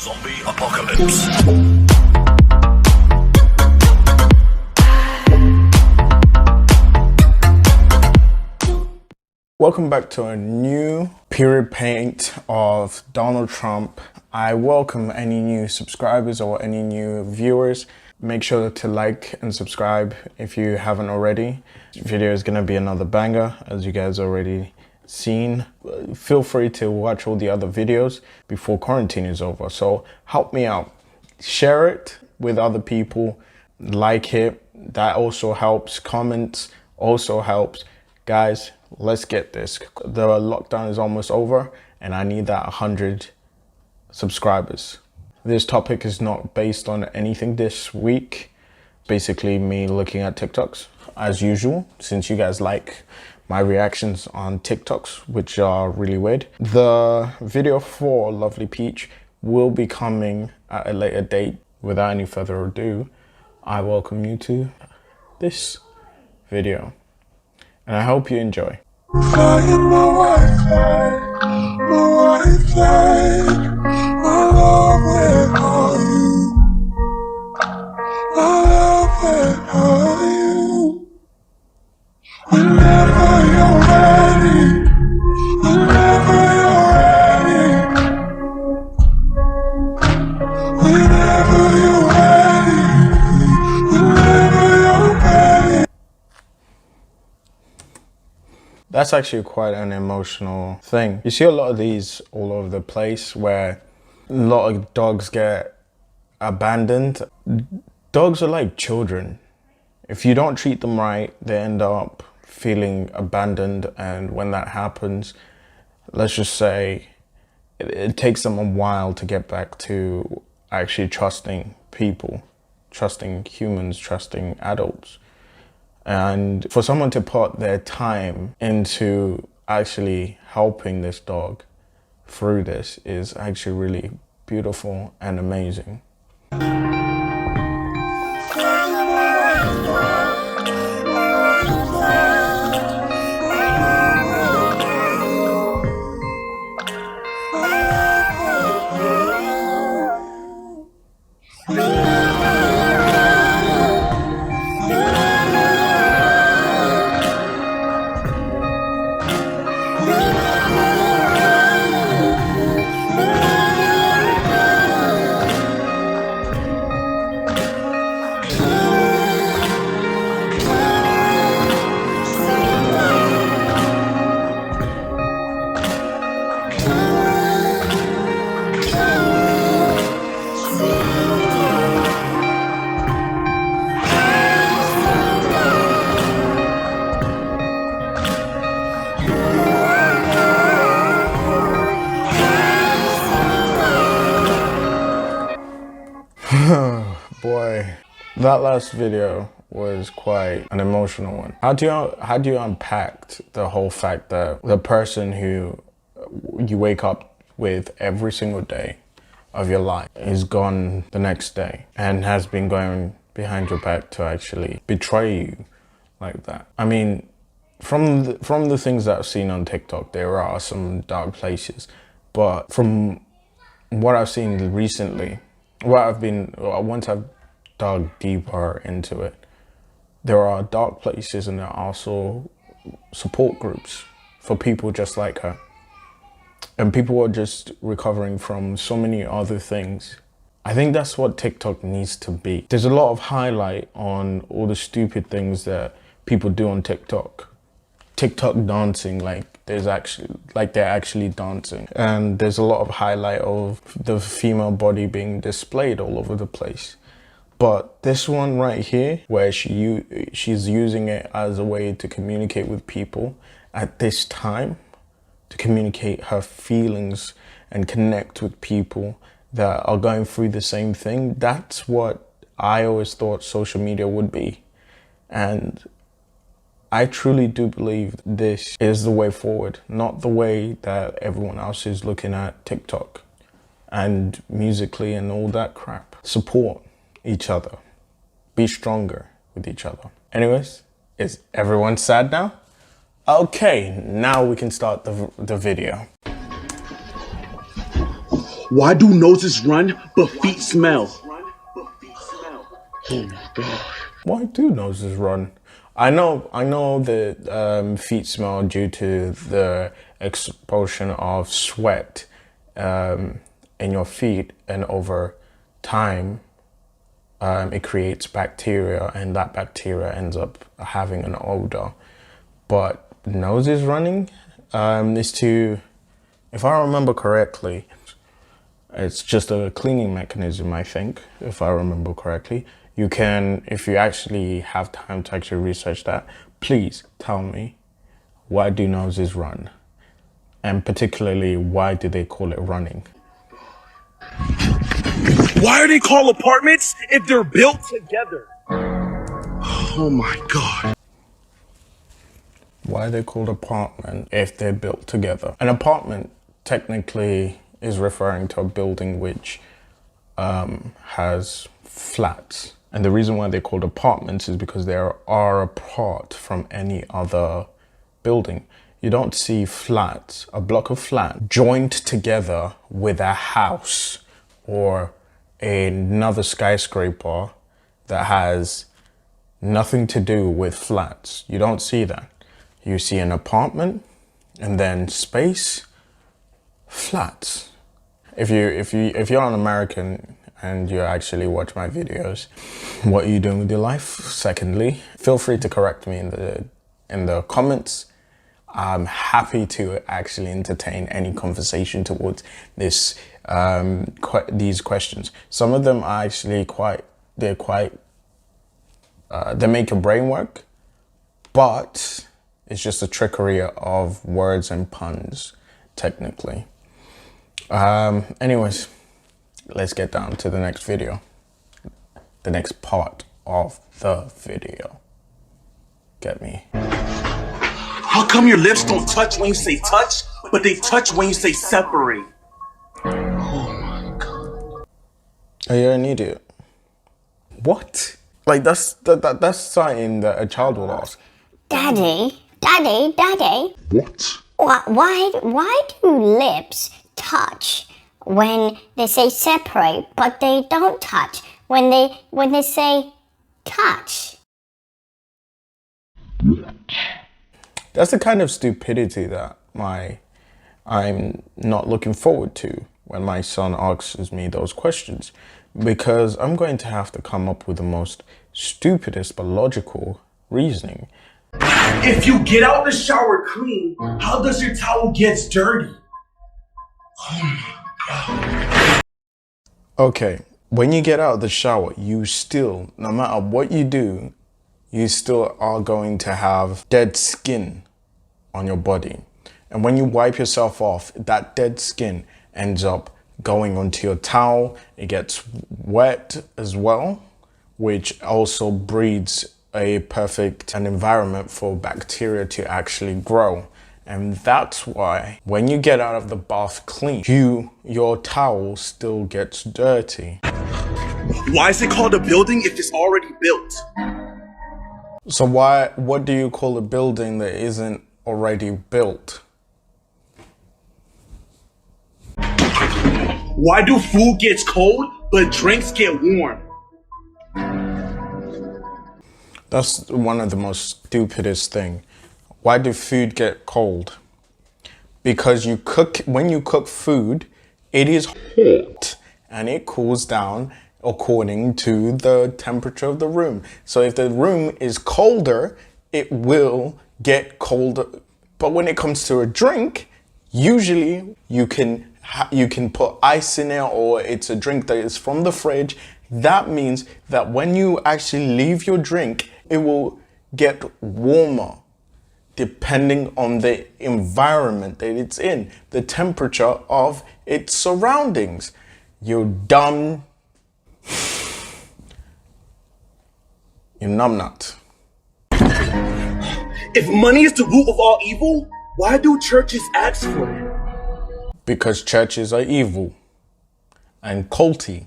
Zombie apocalypse. Welcome back to a new period paint of Donald Trump. I welcome any new subscribers or any new viewers. Make sure to like and subscribe if you haven't already. This video is gonna be another banger, as you guys already seen. Feel free to watch all the other videos before quarantine is over. So help me out. Share it with other people. Like it. That also helps. Comments also helps. Guys, let's get this. The lockdown is almost over and I need that 100 subscribers. This topic is not based on anything this week. Basically me looking at TikToks as usual, since you guys like my reactions on TikToks, which are really weird. The video for Lovely Peach will be coming at a later date. Without any further ado, I welcome you to this video. And I hope you enjoy. Flying my white flag, my love will call you, my love will call you. Whenever you're ready, whenever you're ready, whenever you're ready, whenever you're ready. That's actually quite an emotional thing. You see a lot of these all over the place where a lot of dogs get abandoned. Dogs are like children. If you don't treat them right, they end up feeling abandoned, and when that happens, let's just say it takes them a while to get back to actually trusting people, trusting humans, trusting adults. And for someone to put their time into actually helping this dog through this is actually really beautiful and amazing. Boy, that last video was quite an emotional one. How do you unpack the whole fact that the person who you wake up with every single day of your life is gone the next day and has been going behind your back to actually betray you like that? I mean, from the things that I've seen on TikTok, there are some dark places, but from what I've seen recently, once I've dug deeper into it, there are dark places and there are also support groups for people just like her. And people are just recovering from so many other things. I think that's what TikTok needs to be. There's a lot of highlight on all the stupid things that people do on TikTok. TikTok dancing, they're actually dancing. And there's a lot of highlight of the female body being displayed all over the place. But this one right here, where she's using it as a way to communicate with people at this time, to communicate her feelings and connect with people that are going through the same thing. That's what I always thought social media would be. And I truly do believe this is the way forward, not the way that everyone else is looking at TikTok and Musically and all that crap. Support each other. Be stronger with each other. Anyways, is everyone sad now? Okay, now we can start the video. Why do noses run but feet smell? Oh my god. Why do noses run? I know that feet smell due to the expulsion of sweat in your feet, and over time it creates bacteria, and that bacteria ends up having an odor. But noses running is to, if I remember correctly, it's just a cleaning mechanism, I think, if I remember correctly. You can, if you actually have time to actually research that, please tell me, why do noses run? And particularly, why do they call it running? Why are they called apartments if they're built together? Oh my god. Why are they called apartment if they're built together? An apartment technically is referring to a building which has flats. And the reason why they're called apartments is because they are apart from any other building. You don't see flats, a block of flat joined together with a house or another skyscraper that has nothing to do with flats. You don't see that. You see an apartment and then space, flats. If you're an American and you actually watch my videos, what are you doing with your life? Secondly, feel free to correct me in the comments. I'm happy to actually entertain any conversation towards this these questions. Some of them are actually they make your brain work, but it's just a trickery of words and puns, technically. Anyways, let's get down to the next video, the next part of the video. Get me? How come your lips don't touch when you say touch, but they touch when you say separate? Oh my god. Oh, you're an idiot. What? Like that's something that a child will ask. Daddy. What? Why do lips touch when they say separate, but they don't touch when they say touch? That's the kind of stupidity that I'm not looking forward to when my son asks me those questions, because I'm going to have to come up with the most stupidest but logical reasoning. If you get out the shower clean, how does your towel get dirty? Oh my god. Okay, when you get out of the shower, you still, no matter what you do, you still are going to have dead skin on your body. And when you wipe yourself off, that dead skin ends up going onto your towel. It gets wet as well, which also breeds an environment for bacteria to actually grow. And that's why when you get out of the bath clean, your towel still gets dirty. Why is it called a building if it's already built? So what do you call a building that isn't already built? Why do food gets cold but drinks get warm? That's one of the most stupidest thing. Why do food get cold? Because when you cook food, it is hot and it cools down according to the temperature of the room. So if the room is colder, it will get colder. But when it comes to a drink, usually you can put ice in it, or it's a drink that is from the fridge. That means that when you actually leave your drink, it will get warmer depending on the environment that it's in, the temperature of its surroundings. You dumb, you numbnut. If money is the root of all evil, why do churches ask for it? Because churches are evil and culty.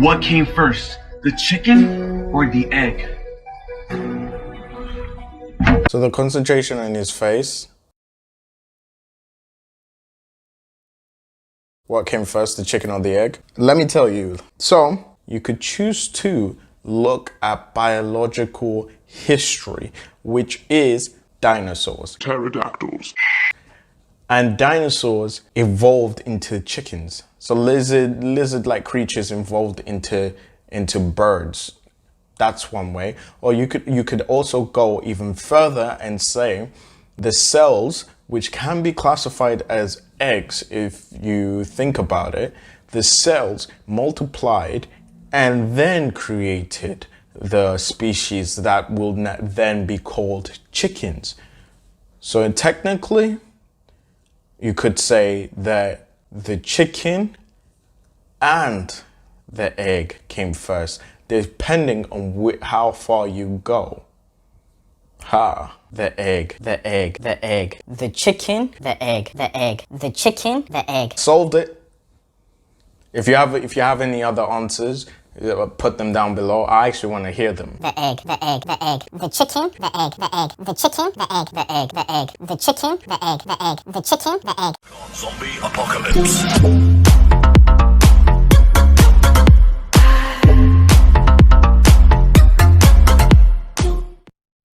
What came first, the chicken or the egg? So the concentration in his face What came first, the chicken or the egg? Let me tell you. So, you could choose to look at biological history, which is dinosaurs. Pterodactyls. And dinosaurs evolved into chickens. So lizard-like creatures evolved into birds. That's one way. Or you could also go even further and say the cells, which can be classified as eggs if you think about it, the cells multiplied and then created the species that will then be called chickens. So technically, you could say that the chicken and the egg came first, depending on how far you go. The egg, the egg, the egg, the chicken, the egg, the egg, the chicken, the egg. Solved it. If you have any other answers, put them down below. I actually want to hear them. The egg, the egg, the egg, the chicken, the egg, the egg, the chicken, the egg, the egg, the egg, the chicken, the egg, the egg, the chicken, the egg. Zombie apocalypse.